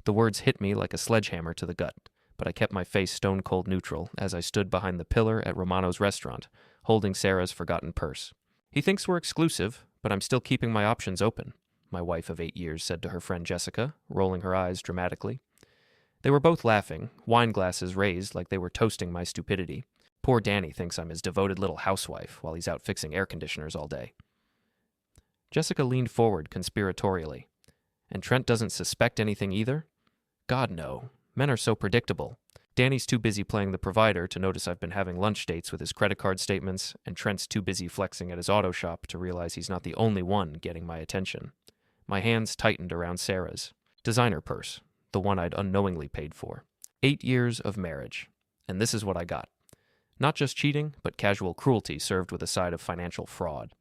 The words hit me like a sledgehammer to the gut, but I kept my face stone-cold neutral as I stood behind the pillar at Romano's restaurant, holding Sarah's forgotten purse. He thinks we're exclusive, but I'm still keeping my options open, my wife of 8 years said to her friend Jessica, rolling her eyes dramatically. They were both laughing, wine glasses raised like they were toasting my stupidity. Poor Danny thinks I'm his devoted little housewife while he's out fixing air conditioners all day. Jessica leaned forward conspiratorially. And Trent doesn't suspect anything either? God, no. Men are so predictable. Danny's too busy playing the provider to notice I've been having lunch dates with his credit card statements, and Trent's too busy flexing at his auto shop to realize he's not the only one getting my attention. My hands tightened around Sarah's designer purse, the one I'd unknowingly paid for. 8 years of marriage. And this is what I got. Not just cheating, but casual cruelty served with a side of financial fraud.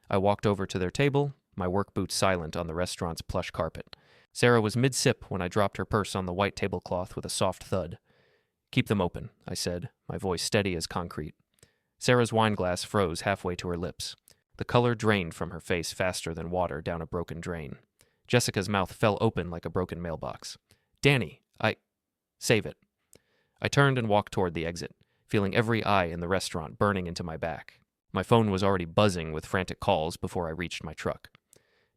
I walked over to their table, my work boots silent on the restaurant's plush carpet. Sarah was mid-sip when I dropped her purse on the white tablecloth with a soft thud. Keep them open, I said, my voice steady as concrete. Sarah's wine glass froze halfway to her lips. The color drained from her face faster than water down a broken drain. Jessica's mouth fell open like a broken mailbox. Danny, Save it. I turned and walked toward the exit, feeling every eye in the restaurant burning into my back. My phone was already buzzing with frantic calls before I reached my truck.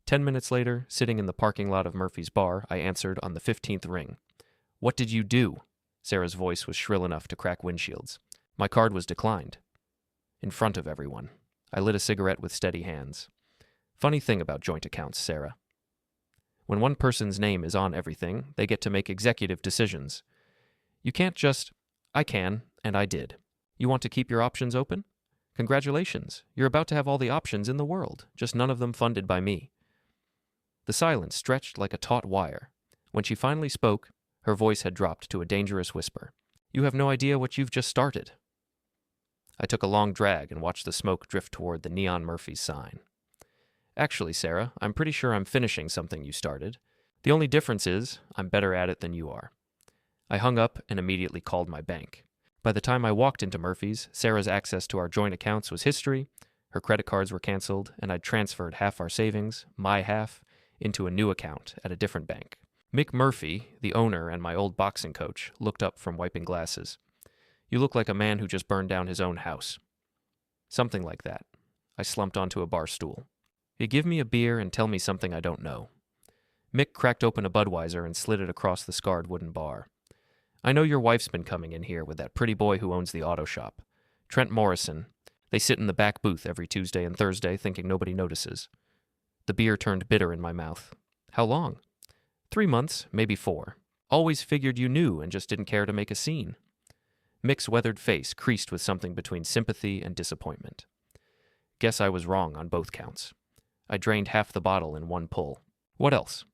10 minutes later, sitting in the parking lot of Murphy's bar, I answered on the 15th ring. What did you do? Sarah's voice was shrill enough to crack windshields. My card was declined. In front of everyone. I lit a cigarette with steady hands. Funny thing about joint accounts, Sarah. When one person's name is on everything, they get to make executive decisions. You can't just, I can, and I did. You want to keep your options open? Congratulations, you're about to have all the options in the world, just none of them funded by me. The silence stretched like a taut wire. When she finally spoke, her voice had dropped to a dangerous whisper. You have no idea what you've just started. I took a long drag and watched the smoke drift toward the neon Murphy's sign. Actually, Sarah, I'm pretty sure I'm finishing something you started. The only difference is, I'm better at it than you are. I hung up and immediately called my bank. By the time I walked into Murphy's, Sarah's access to our joint accounts was history, her credit cards were canceled, and I'd transferred half our savings, my half, into a new account at a different bank. Mick Murphy, the owner and my old boxing coach, looked up from wiping glasses. You look like a man who just burned down his own house. Something like that. I slumped onto a bar stool. You give me a beer and tell me something I don't know. Mick cracked open a Budweiser and slid it across the scarred wooden bar. I know your wife's been coming in here with that pretty boy who owns the auto shop. Trent Morrison. They sit in the back booth every Tuesday and Thursday thinking nobody notices. The beer turned bitter in my mouth. How long? 3 months, maybe 4. Always figured you knew and just didn't care to make a scene. Mick's weathered face creased with something between sympathy and disappointment. Guess I was wrong on both counts. I drained half the bottle in one pull. What else?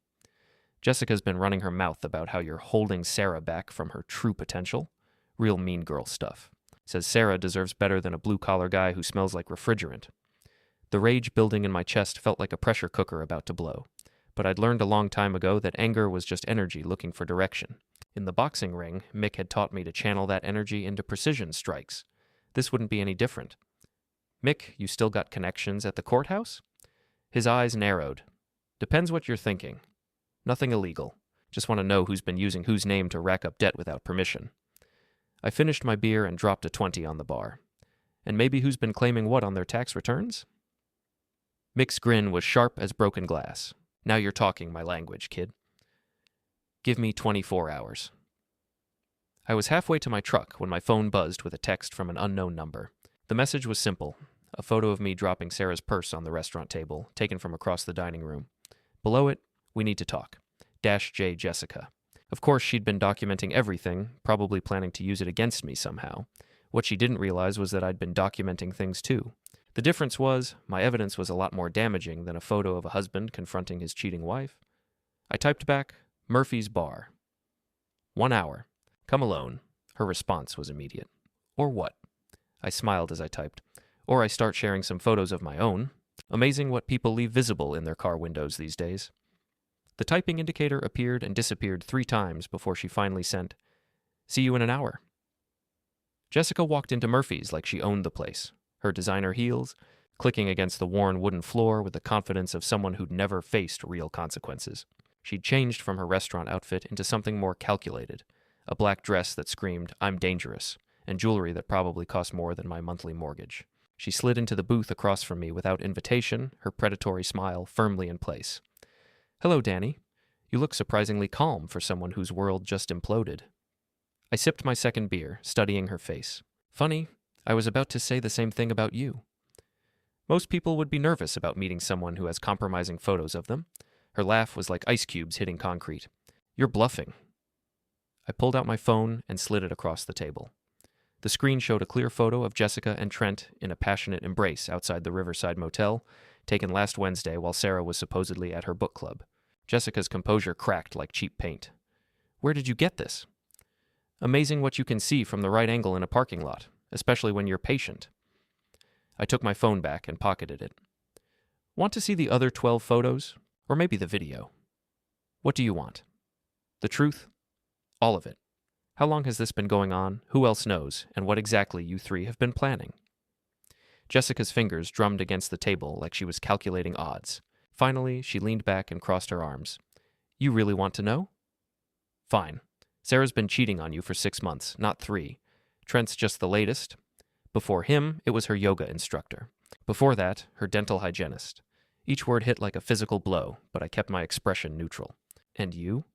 Jessica's been running her mouth about how you're holding Sarah back from her true potential. Real mean girl stuff. Says Sarah deserves better than a blue-collar guy who smells like refrigerant. The rage building in my chest felt like a pressure cooker about to blow. But I'd learned a long time ago that anger was just energy looking for direction. In the boxing ring, Mick had taught me to channel that energy into precision strikes. This wouldn't be any different. Mick, you still got connections at the courthouse? His eyes narrowed. Depends what you're thinking. Nothing illegal. Just want to know who's been using whose name to rack up debt without permission. I finished my beer and dropped a 20 on the bar. And maybe who's been claiming what on their tax returns? Mick's grin was sharp as broken glass. Now you're talking my language, kid. Give me 24 hours. I was halfway to my truck when my phone buzzed with a text from an unknown number. The message was simple. A photo of me dropping Sarah's purse on the restaurant table, taken from across the dining room. Below it, we need to talk. -J Jessica. Of course, she'd been documenting everything, probably planning to use it against me somehow. What she didn't realize was that I'd been documenting things too. The difference was, my evidence was a lot more damaging than a photo of a husband confronting his cheating wife. I typed back, Murphy's Bar. 1 hour. Come alone. Her response was immediate. Or what? I smiled as I typed. Or I start sharing some photos of my own. Amazing what people leave visible in their car windows these days. The typing indicator appeared and disappeared 3 times before she finally sent, See you in an hour. Jessica walked into Murphy's like she owned the place, her designer heels clicking against the worn wooden floor with the confidence of someone who'd never faced real consequences. She'd changed from her restaurant outfit into something more calculated, a black dress that screamed, "I'm dangerous," and jewelry that probably cost more than my monthly mortgage. She slid into the booth across from me without invitation, her predatory smile firmly in place. "Hello, Danny. You look surprisingly calm for someone whose world just imploded." I sipped my second beer, studying her face. "Funny, I was about to say the same thing about you." Most people would be nervous about meeting someone who has compromising photos of them. Her laugh was like ice cubes hitting concrete. "You're bluffing." I pulled out my phone and slid it across the table. The screen showed a clear photo of Jessica and Trent in a passionate embrace outside the Riverside Motel, taken last Wednesday while Sarah was supposedly at her book club. Jessica's composure cracked like cheap paint. "Where did you get this?" "Amazing what you can see from the right angle in a parking lot, especially when you're patient." I took my phone back and pocketed it. "Want to see the other 12 photos? Or maybe the video?" "What do you want?" "The truth? All of it. How long has this been going on? Who else knows? And what exactly you three have been planning?" Jessica's fingers drummed against the table like she was calculating odds. Finally, she leaned back and crossed her arms. "You really want to know?" "Fine. Sarah's been cheating on you for 6 months, not 3. Trent's just the latest. Before him, it was her yoga instructor. Before that, her dental hygienist. Each word hit like a physical blow, but I kept my expression neutral. "And you?"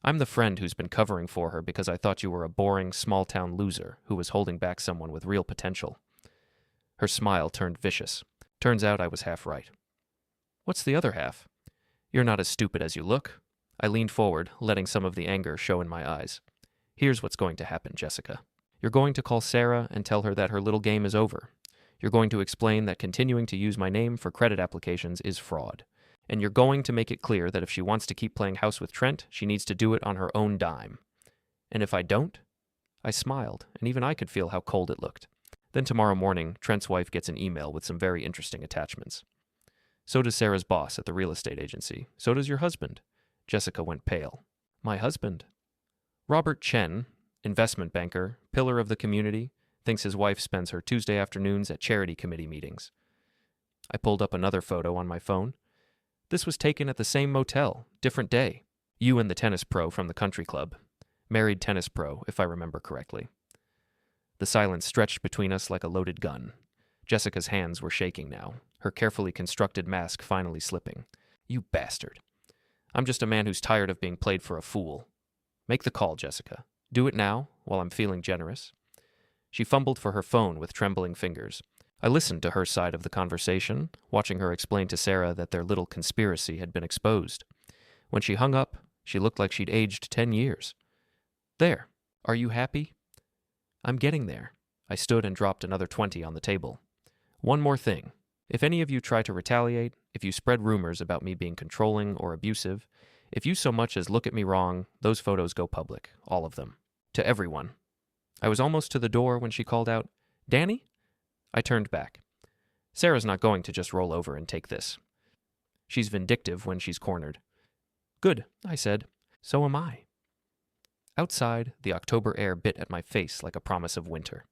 "I'm the friend who's been covering for her because I thought you were a boring, small-town loser who was holding back someone with real potential." Her smile turned vicious. Turns out I was half right. "What's the other half?" "You're not as stupid as you look." I leaned forward, letting some of the anger show in my eyes. "Here's what's going to happen, Jessica. You're going to call Sarah and tell her that her little game is over. You're going to explain that continuing to use my name for credit applications is fraud. And you're going to make it clear that if she wants to keep playing house with Trent, she needs to do it on her own dime. And if I don't?" I smiled, and even I could feel how cold it looked. Then tomorrow morning, Trent's wife gets an email with some very interesting attachments. So does Sarah's boss at the real estate agency. So does your husband. Jessica went pale. "My husband?" "Robert Chen, investment banker, pillar of the community, thinks his wife spends her Tuesday afternoons at charity committee meetings." I pulled up another photo on my phone. "This was taken at the same motel, different day. You and the tennis pro from the country club. Married tennis pro, if I remember correctly." The silence stretched between us like a loaded gun. Jessica's hands were shaking now, her carefully constructed mask finally slipping. "You bastard. I'm just a man who's tired of being played for a fool. Make the call, Jessica. Do it now, while I'm feeling generous." She fumbled for her phone with trembling fingers. I listened to her side of the conversation, watching her explain to Sarah that their little conspiracy had been exposed. When she hung up, she looked like she'd aged 10 years. "There. Are you happy?" "I'm getting there." I stood and dropped another 20 on the table. "One more thing. If any of you try to retaliate, if you spread rumors about me being controlling or abusive, if you so much as look at me wrong, those photos go public, all of them. To everyone." I was almost to the door when she called out, "Danny?" I turned back. Sarah's not going to just roll over and take this. She's vindictive when she's cornered. "Good," I said. "So am I." Outside, the October air bit at my face like a promise of winter.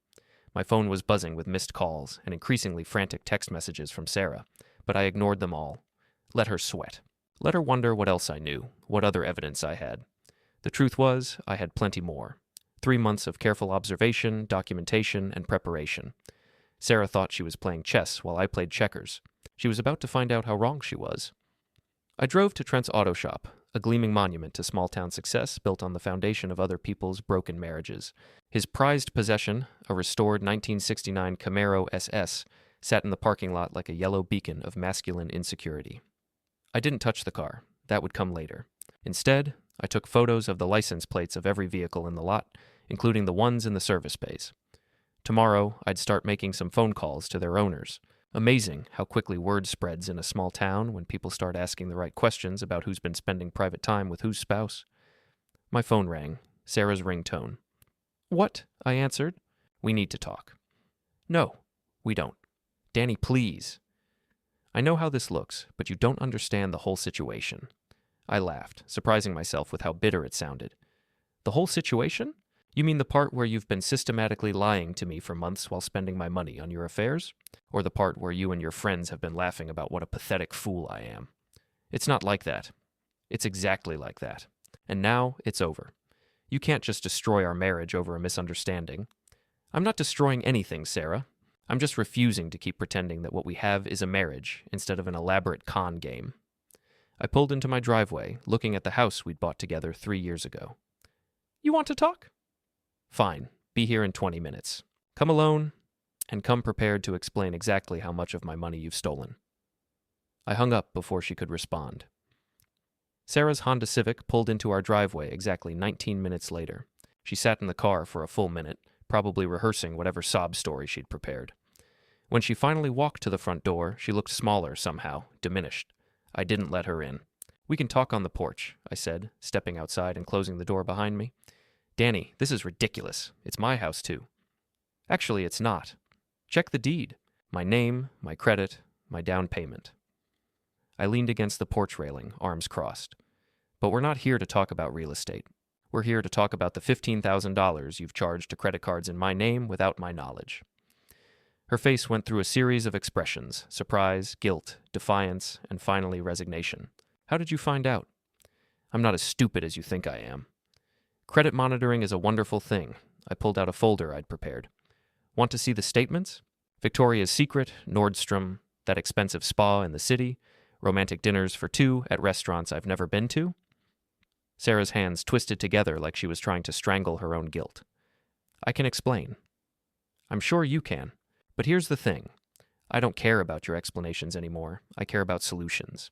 My phone was buzzing with missed calls and increasingly frantic text messages from Sarah, but I ignored them all. Let her sweat. Let her wonder what else I knew, what other evidence I had. The truth was, I had plenty more. 3 months of careful observation, documentation, and preparation. Sarah thought she was playing chess while I played checkers. She was about to find out how wrong she was. I drove to Trent's auto shop, a gleaming monument to small-town success built on the foundation of other people's broken marriages. His prized possession, a restored 1969 Camaro SS, sat in the parking lot like a yellow beacon of masculine insecurity. I didn't touch the car. That would come later. Instead, I took photos of the license plates of every vehicle in the lot, including the ones in the service bays. Tomorrow, I'd start making some phone calls to their owners. Amazing how quickly word spreads in a small town when people start asking the right questions about who's been spending private time with whose spouse. My phone rang, Sarah's ringtone. "What?" I answered. "We need to talk." "No, we don't. Danny, please." "I know how this looks, but you don't understand the whole situation." I laughed, surprising myself with how bitter it sounded. "The whole situation? You mean the part where you've been systematically lying to me for months while spending my money on your affairs? Or the part where you and your friends have been laughing about what a pathetic fool I am? It's not like that. It's exactly like that. And now it's over. You can't just destroy our marriage over a misunderstanding. I'm not destroying anything, Sarah. I'm just refusing to keep pretending that what we have is a marriage instead of an elaborate con game. I pulled into my driveway, looking at the house we'd bought together 3 years ago. You want to talk? Fine. Be here in 20 minutes. Come alone, and come prepared to explain exactly how much of my money you've stolen. I hung up before she could respond. Sarah's Honda Civic pulled into our driveway exactly 19 minutes later. She sat in the car for a full minute, probably rehearsing whatever sob story she'd prepared. When she finally walked to the front door, she looked smaller somehow, diminished. I didn't let her in. We can talk on the porch, I said, stepping outside and closing the door behind me. Danny, this is ridiculous. It's my house, too. Actually, it's not. Check the deed. My name, my credit, my down payment. I leaned against the porch railing, arms crossed. But we're not here to talk about real estate. We're here to talk about the $15,000 you've charged to credit cards in my name without my knowledge. Her face went through a series of expressions: surprise, guilt, defiance, and finally resignation. How did you find out? I'm not as stupid as you think I am. Credit monitoring is a wonderful thing. I pulled out a folder I'd prepared. Want to see the statements? Victoria's Secret, Nordstrom, that expensive spa in the city, romantic dinners for two at restaurants I've never been to. Sarah's hands twisted together like she was trying to strangle her own guilt. I can explain. I'm sure you can. But here's the thing. I don't care about your explanations anymore. I care about solutions.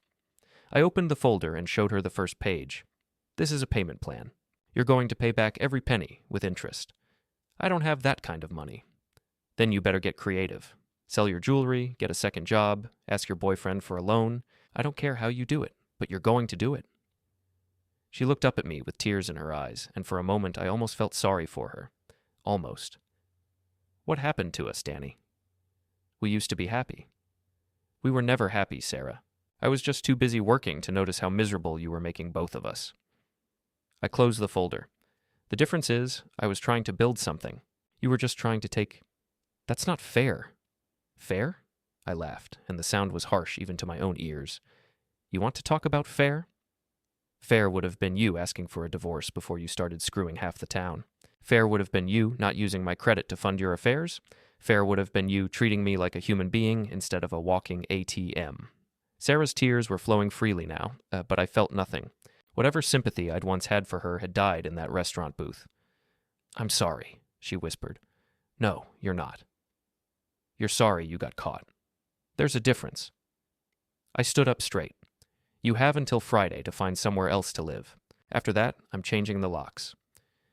I opened the folder and showed her the first page. This is a payment plan. You're going to pay back every penny with interest. I don't have that kind of money. Then you better get creative. Sell your jewelry, get a second job, ask your boyfriend for a loan. I don't care how you do it, but you're going to do it. She looked up at me with tears in her eyes, and for a moment I almost felt sorry for her. Almost. What happened to us, Danny? We used to be happy. We were never happy, Sarah. I was just too busy working to notice how miserable you were making both of us. I closed the folder. The difference is, I was trying to build something. You were just trying to take... That's not fair. Fair? I laughed, and the sound was harsh even to my own ears. You want to talk about fair? Fair would have been you asking for a divorce before you started screwing half the town. Fair would have been you not using my credit to fund your affairs. Fair would have been you treating me like a human being instead of a walking ATM. Sarah's tears were flowing freely now, but I felt nothing. Whatever sympathy I'd once had for her had died in that restaurant booth. I'm sorry, she whispered. No, you're not. You're sorry you got caught. There's a difference. I stood up straight. You have until Friday to find somewhere else to live. After that, I'm changing the locks.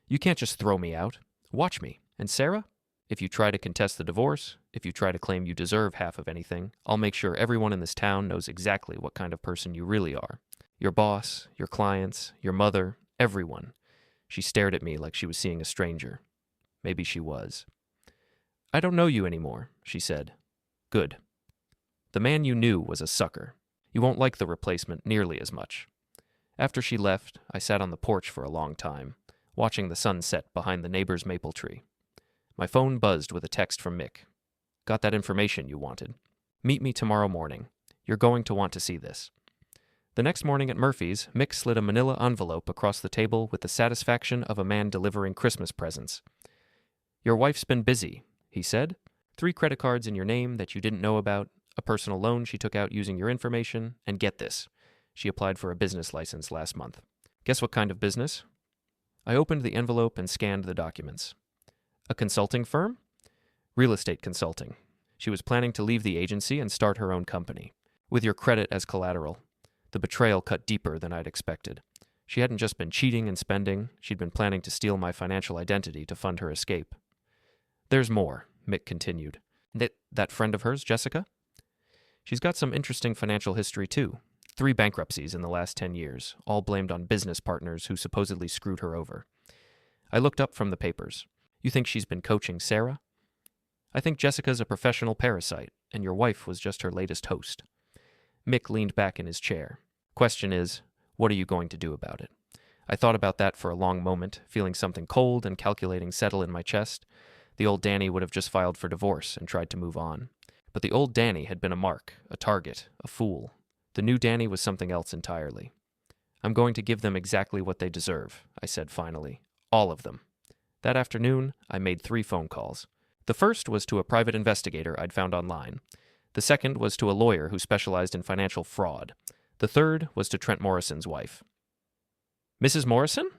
You can't just throw me out. Watch me. And Sarah? If you try to contest the divorce, if you try to claim you deserve half of anything, I'll make sure everyone in this town knows exactly what kind of person you really are. Your boss, your clients, your mother, everyone. She stared at me like she was seeing a stranger. Maybe she was. I don't know you anymore, she said. Good. The man you knew was a sucker. You won't like the replacement nearly as much. After she left, I sat on the porch for a long time, watching the sun set behind the neighbor's maple tree. My phone buzzed with a text from Mick. Got that information you wanted. Meet me tomorrow morning. You're going to want to see this. The next morning at Murphy's, Mick slid a manila envelope across the table with the satisfaction of a man delivering Christmas presents. Your wife's been busy, he said. 3 credit cards in your name that you didn't know about, a personal loan she took out using your information, and get this. She applied for a business license last month. Guess what kind of business? I opened the envelope and scanned the documents. A consulting firm? Real estate consulting. She was planning to leave the agency and start her own company. With your credit as collateral. The betrayal cut deeper than I'd expected. She hadn't just been cheating and spending, she'd been planning to steal my financial identity to fund her escape. There's more, Mick continued. That friend of hers, Jessica? She's got some interesting financial history, too. 3 bankruptcies in the last 10 years, all blamed on business partners who supposedly screwed her over. I looked up from the papers. You think she's been coaching Sarah? I think Jessica's a professional parasite, and your wife was just her latest host. Mick leaned back in his chair. Question is, what are you going to do about it? I thought about that for a long moment, feeling something cold and calculating settle in my chest. The old Danny would have just filed for divorce and tried to move on. But the old Danny had been a mark, a target, a fool. The new Danny was something else entirely. I'm going to give them exactly what they deserve, I said finally. All of them. That afternoon, I made 3 phone calls. The first was to a private investigator I'd found online. The second was to a lawyer who specialized in financial fraud. The third was to Trent Morrison's wife. Mrs. Morrison?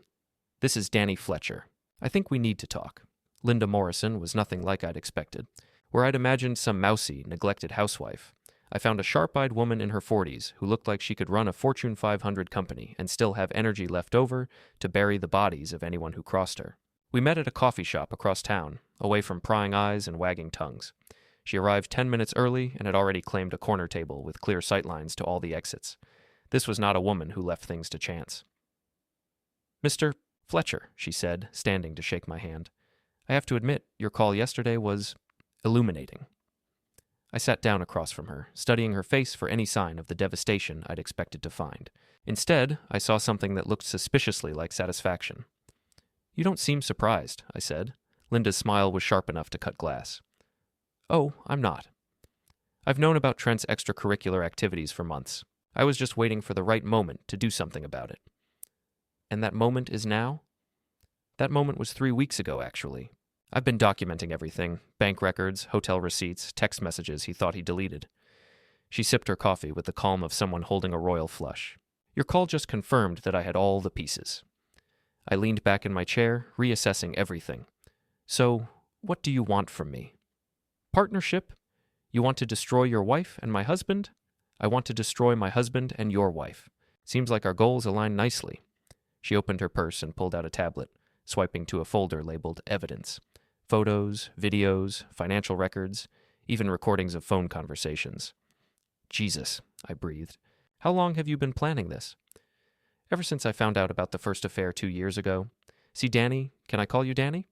This is Danny Fletcher. I think we need to talk. Linda Morrison was nothing like I'd expected. Where I'd imagined some mousy, neglected housewife, I found a sharp-eyed woman in her 40s who looked like she could run a Fortune 500 company and still have energy left over to bury the bodies of anyone who crossed her. We met at a coffee shop across town, away from prying eyes and wagging tongues. She arrived 10 minutes early and had already claimed a corner table with clear sightlines to all the exits. This was not a woman who left things to chance. Mr. Fletcher, she said, standing to shake my hand. I have to admit, your call yesterday was illuminating. I sat down across from her, studying her face for any sign of the devastation I'd expected to find. Instead, I saw something that looked suspiciously like satisfaction. You don't seem surprised, I said. Linda's smile was sharp enough to cut glass. Oh, I'm not. I've known about Trent's extracurricular activities for months. I was just waiting for the right moment to do something about it. And that moment is now? That moment was 3 weeks ago, actually. I've been documenting everything, bank records, hotel receipts, text messages he thought he deleted. She sipped her coffee with the calm of someone holding a royal flush. Your call just confirmed that I had all the pieces. I leaned back in my chair, reassessing everything. So, what do you want from me? Partnership? You want to destroy your wife and my husband? I want to destroy my husband and your wife. Seems like our goals align nicely. She opened her purse and pulled out a tablet, swiping to a folder labeled Evidence. Photos, videos, financial records, even recordings of phone conversations. Jesus, I breathed. How long have you been planning this? Ever since I found out about the first affair 2 years ago. See, Danny, can I call you Danny?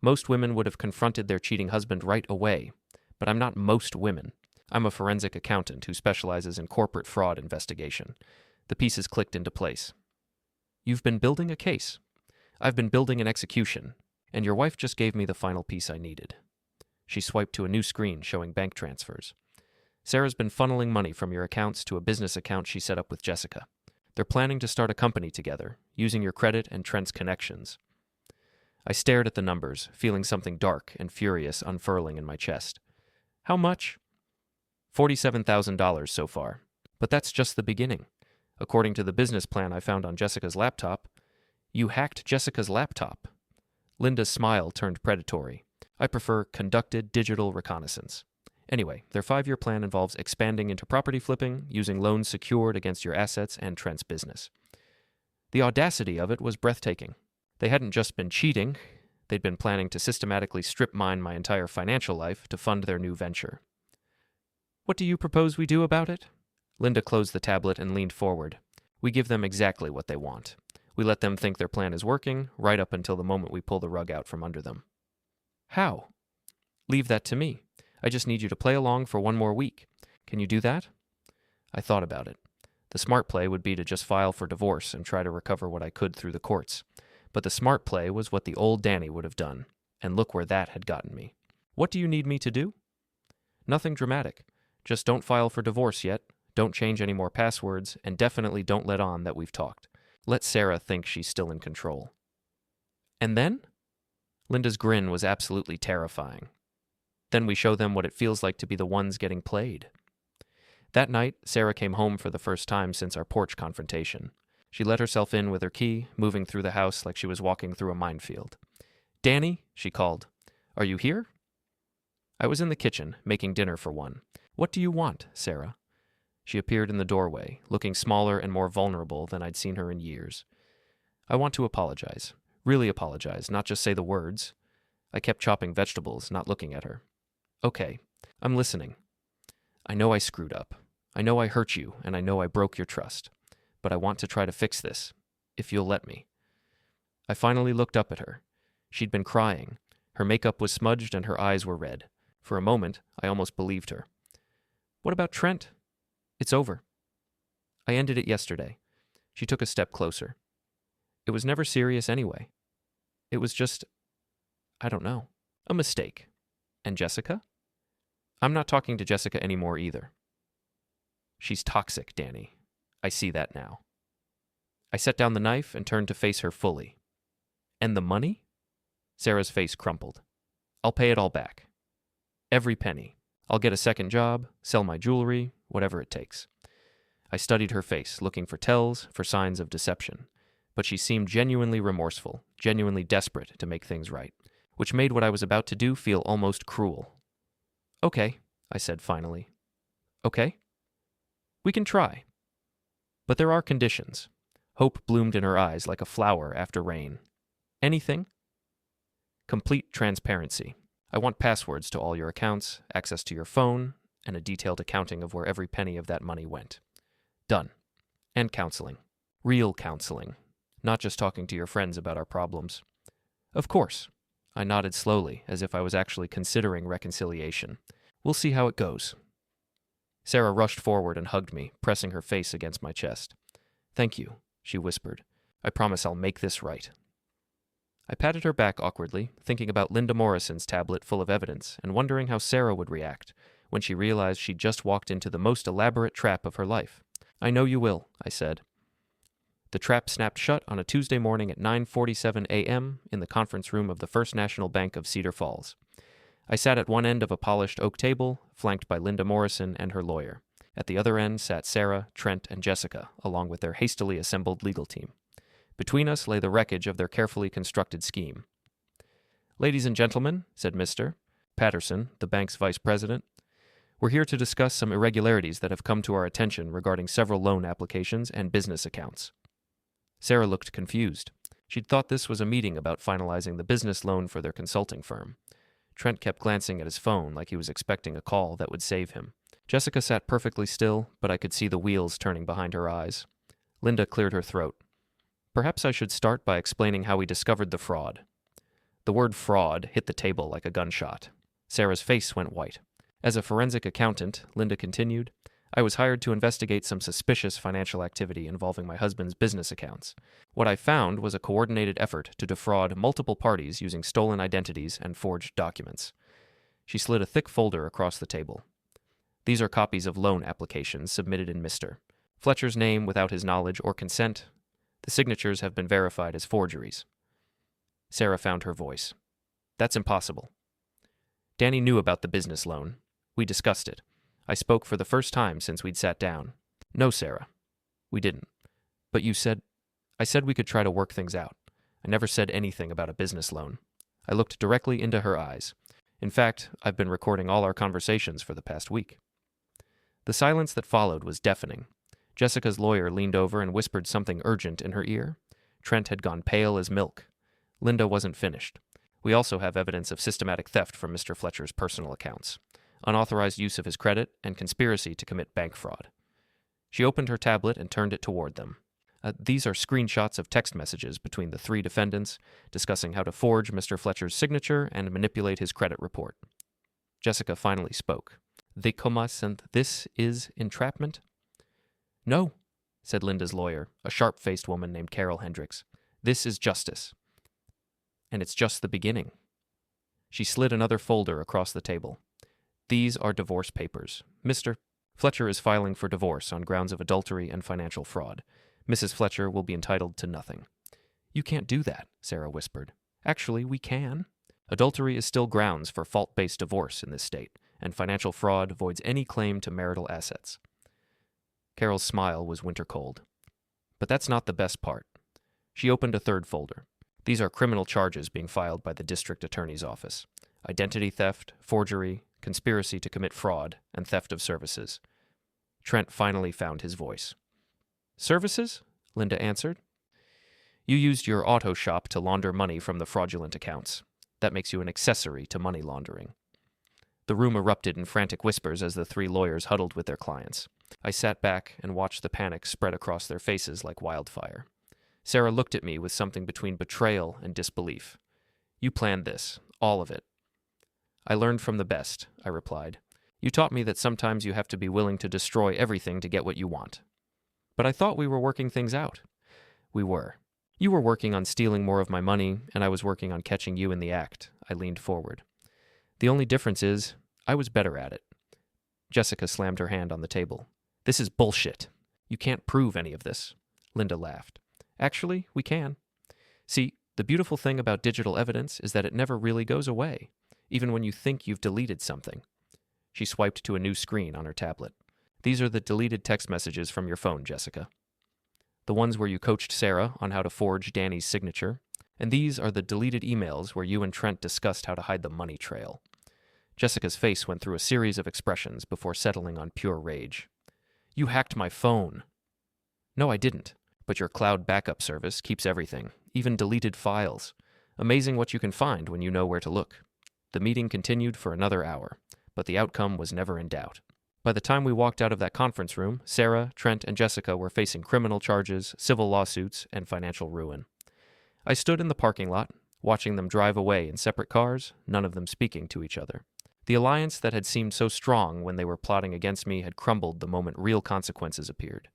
Most women would have confronted their cheating husband right away, but I'm not most women. I'm a forensic accountant who specializes in corporate fraud investigation. The pieces clicked into place. You've been building a case. I've been building an execution, and your wife just gave me the final piece I needed. She swiped to a new screen showing bank transfers. Sarah's been funneling money from your accounts to a business account she set up with Jessica. They're planning to start a company together, using your credit and Trent's connections. I stared at the numbers, feeling something dark and furious unfurling in my chest. How much? $47,000 so far. But that's just the beginning. According to the business plan I found on Jessica's laptop, you hacked Jessica's laptop. Linda's smile turned predatory. I prefer conducted digital reconnaissance. Anyway, their 5-year plan involves expanding into property flipping, using loans secured against your assets and Trent's business. The audacity of it was breathtaking. They hadn't just been cheating, they'd been planning to systematically strip mine my entire financial life to fund their new venture. What do you propose we do about it? Linda closed the tablet and leaned forward. We give them exactly what they want. We let them think their plan is working, right up until the moment we pull the rug out from under them. How? Leave that to me. I just need you to play along for 1 more week. Can you do that? I thought about it. The smart play would be to just file for divorce and try to recover what I could through the courts. But the smart play was what the old Danny would have done, and look where that had gotten me. What do you need me to do? Nothing dramatic. Just don't file for divorce yet, don't change any more passwords, and definitely don't let on that we've talked. Let Sarah think she's still in control. And then? Linda's grin was absolutely terrifying. Then we show them what it feels like to be the ones getting played. That night, Sarah came home for the first time since our porch confrontation. She let herself in with her key, moving through the house like she was walking through a minefield. Danny, she called. Are you here? I was in the kitchen, making dinner for one. What do you want, Sarah? She appeared in the doorway, looking smaller and more vulnerable than I'd seen her in years. I want to apologize. Really apologize, not just say the words. I kept chopping vegetables, not looking at her. Okay, I'm listening. I know I screwed up. I know I hurt you, and I know I broke your trust. But I want to try to fix this, if you'll let me. I finally looked up at her. She'd been crying. Her makeup was smudged and her eyes were red. For a moment, I almost believed her. What about Trent? It's over. I ended it yesterday. She took a step closer. It was never serious anyway. It was just, I don't know, a mistake. And Jessica? I'm not talking to Jessica anymore either. She's toxic, Danny. I see that now. I set down the knife and turned to face her fully. And the money? Sarah's face crumpled. I'll pay it all back. Every penny. I'll get a second job, sell my jewelry, whatever it takes. I studied her face, looking for tells, for signs of deception. But she seemed genuinely remorseful, genuinely desperate to make things right, which made what I was about to do feel almost cruel. Okay, I said finally. Okay? We can try. But there are conditions. Hope bloomed in her eyes like a flower after rain. Anything? Complete transparency. I want passwords to all your accounts, access to your phone, and a detailed accounting of where every penny of that money went. Done. And counseling. Real counseling. Not just talking to your friends about our problems. Of course. I nodded slowly, as if I was actually considering reconciliation. We'll see how it goes. Sarah rushed forward and hugged me, pressing her face against my chest. Thank you, she whispered. I promise I'll make this right. I patted her back awkwardly, thinking about Linda Morrison's tablet full of evidence and wondering how Sarah would react when she realized she'd just walked into the most elaborate trap of her life. I know you will, I said. The trap snapped shut on a Tuesday morning at 9:47 a.m. in the conference room of the First National Bank of Cedar Falls. I sat at one end of a polished oak table, flanked by Linda Morrison and her lawyer. At the other end sat Sarah, Trent, and Jessica, along with their hastily assembled legal team. Between us lay the wreckage of their carefully constructed scheme. Ladies and gentlemen, said Mr. Patterson, the bank's vice president, we're here to discuss some irregularities that have come to our attention regarding several loan applications and business accounts. Sarah looked confused. She'd thought this was a meeting about finalizing the business loan for their consulting firm. Trent kept glancing at his phone like he was expecting a call that would save him. Jessica sat perfectly still, but I could see the wheels turning behind her eyes. Linda cleared her throat. Perhaps I should start by explaining how we discovered the fraud. The word fraud hit the table like a gunshot. Sarah's face went white. As a forensic accountant, Linda continued, I was hired to investigate some suspicious financial activity involving my husband's business accounts. What I found was a coordinated effort to defraud multiple parties using stolen identities and forged documents. She slid a thick folder across the table. These are copies of loan applications submitted in Mr. Fletcher's name without his knowledge or consent. The signatures have been verified as forgeries. Sarah found her voice. That's impossible. Danny knew about the business loan. We discussed it. I spoke for the first time since we'd sat down. No, Sarah. We didn't. But you said... I said we could try to work things out. I never said anything about a business loan. I looked directly into her eyes. In fact, I've been recording all our conversations for the past week. The silence that followed was deafening. Jessica's lawyer leaned over and whispered something urgent in her ear. Trent had gone pale as milk. Linda wasn't finished. We also have evidence of systematic theft from Mr. Fletcher's personal accounts, unauthorized use of his credit, and conspiracy to commit bank fraud. She opened her tablet and turned it toward them. These are screenshots of text messages between the three defendants discussing how to forge Mr. Fletcher's signature and manipulate his credit report. Jessica finally spoke. The commas and this is entrapment? No, said Linda's lawyer, a sharp-faced woman named Carol Hendricks. This is justice. And it's just the beginning. She slid another folder across the table. These are divorce papers. Mr. Fletcher is filing for divorce on grounds of adultery and financial fraud. Mrs. Fletcher will be entitled to nothing. You can't do that, Sarah whispered. Actually, we can. Adultery is still grounds for fault-based divorce in this state, and financial fraud voids any claim to marital assets. Carol's smile was winter-cold. But that's not the best part. She opened a third folder. These are criminal charges being filed by the district attorney's office. Identity theft, forgery, conspiracy to commit fraud, and theft of services. Trent finally found his voice. Services? Linda answered. You used your auto shop to launder money from the fraudulent accounts. That makes you an accessory to money laundering. The room erupted in frantic whispers as the three lawyers huddled with their clients. I sat back and watched the panic spread across their faces like wildfire. Sarah looked at me with something between betrayal and disbelief. You planned this, all of it. I learned from the best, I replied. You taught me that sometimes you have to be willing to destroy everything to get what you want. But I thought we were working things out. We were. You were working on stealing more of my money, and I was working on catching you in the act. I leaned forward. The only difference is, I was better at it. Jessica slammed her hand on the table. This is bullshit. You can't prove any of this. Linda laughed. Actually, we can. See, the beautiful thing about digital evidence is that it never really goes away, even when you think you've deleted something. She swiped to a new screen on her tablet. These are the deleted text messages from your phone, Jessica. The ones where you coached Sarah on how to forge Danny's signature, and these are the deleted emails where you and Trent discussed how to hide the money trail. Jessica's face went through a series of expressions before settling on pure rage. You hacked my phone. No, I didn't, but your cloud backup service keeps everything, even deleted files. Amazing what you can find when you know where to look. The meeting continued for another hour, but the outcome was never in doubt. By the time we walked out of that conference room, Sarah, Trent, and Jessica were facing criminal charges, civil lawsuits, and financial ruin. I stood in the parking lot, watching them drive away in separate cars, none of them speaking to each other. The alliance that had seemed so strong when they were plotting against me had crumbled the moment real consequences appeared.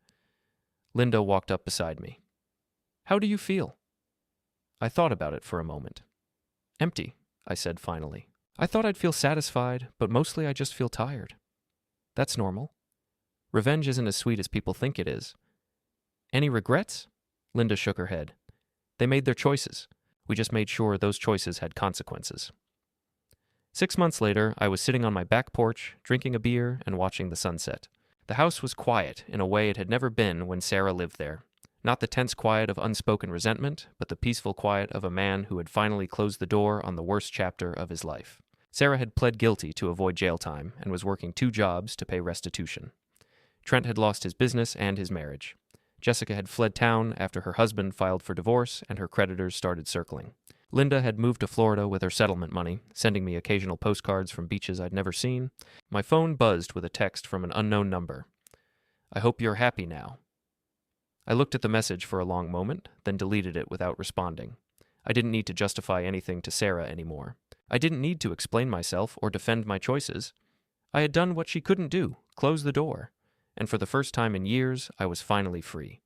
Linda walked up beside me. How do you feel? I thought about it for a moment. Empty, I said finally. I thought I'd feel satisfied, but mostly I just feel tired. That's normal. Revenge isn't as sweet as people think it is. Any regrets? Linda shook her head. They made their choices. We just made sure those choices had consequences. 6 months later, I was sitting on my back porch, drinking a beer and watching the sunset. The house was quiet in a way it had never been when Sarah lived there. Not the tense quiet of unspoken resentment, but the peaceful quiet of a man who had finally closed the door on the worst chapter of his life. Sarah had pled guilty to avoid jail time and was working 2 jobs to pay restitution. Trent had lost his business and his marriage. Jessica had fled town after her husband filed for divorce and her creditors started circling. Linda had moved to Florida with her settlement money, sending me occasional postcards from beaches I'd never seen. My phone buzzed with a text from an unknown number. I hope you're happy now. I looked at the message for a long moment, then deleted it without responding. I didn't need to justify anything to Sarah anymore. I didn't need to explain myself or defend my choices. I had done what she couldn't do, close the door. And for the first time in years, I was finally free.